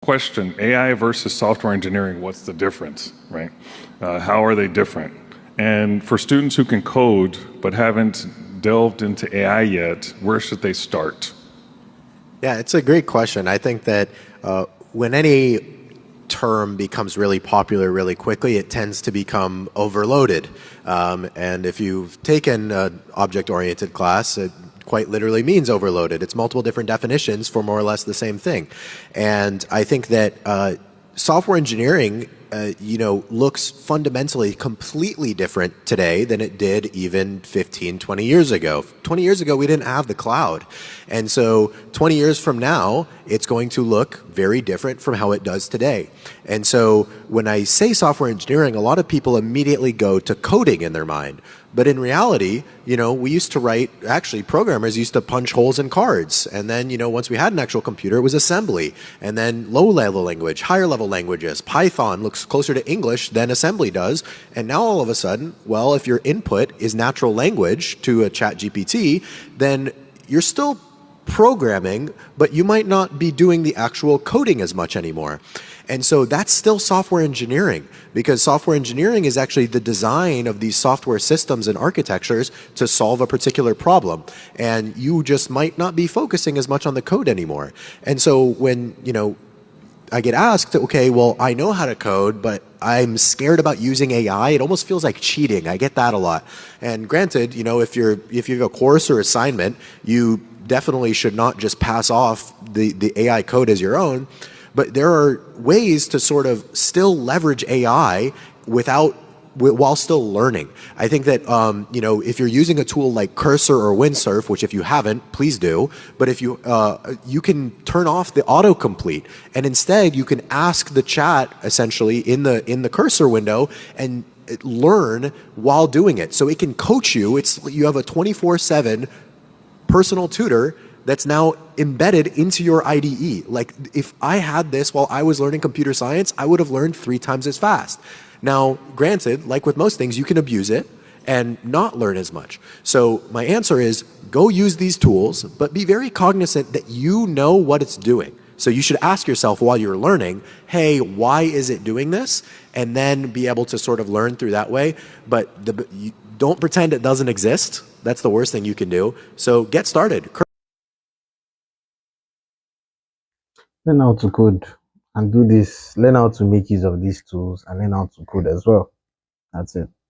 Question, AI versus software engineering, what's the difference, right? How are they different? And for students who can code but haven't delved into AI yet, where should they start? Yeah, it's a great question. I think that when any term becomes really popular really quickly, it tends to become overloaded. And if you've taken an object-oriented class, it quite literally means overloaded. It's multiple different definitions for more or less the same thing. And I think that software engineering looks fundamentally completely different today than it did even 15, 20 years ago. 20 years ago, we didn't have the cloud. And so 20 years from now, it's going to look very different from how it does today. And so when I say software engineering, a lot of people immediately go to coding in their mind. But in reality, we used to write, actually programmers used to punch holes in cards. And then, once we had an actual computer, it was assembly. And then low level language, higher level languages. Python looks closer to English than assembly does. And now all of a sudden, well, if your input is natural language to a chat GPT, then you're still programming, but you might not be doing the actual coding as much anymore. And so that's still software engineering, because software engineering is actually the design of these software systems and architectures to solve a particular problem. And you just might not be focusing as much on the code anymore. And so when, I get asked, okay, well, I know how to code, but I'm scared about using AI. It almost feels like cheating. I get that a lot. And granted, if you have a course or assignment, you definitely should not just pass off the AI code as your own. But there are ways to sort of still leverage AI while still learning. I think that if you're using a tool like Cursor or Windsurf, which if you haven't, please do. But if you can turn off the autocomplete, and instead you can ask the chat essentially in the Cursor window and learn while doing it. So it can coach you. You have a 24/7 personal tutor that's now embedded into your IDE. Like if I had this while I was learning computer science, I would have learned 3 times as fast. Now, granted, like with most things, you can abuse it and not learn as much. So my answer is go use these tools, but be very cognizant that you know what it's doing. So you should ask yourself while you're learning, hey, why is it doing this? And then be able to sort of learn through that way. But don't pretend it doesn't exist. That's the worst thing you can do. So get started. Learn how to code and do this. Learn how to make use of these tools and learn how to code as well. That's it.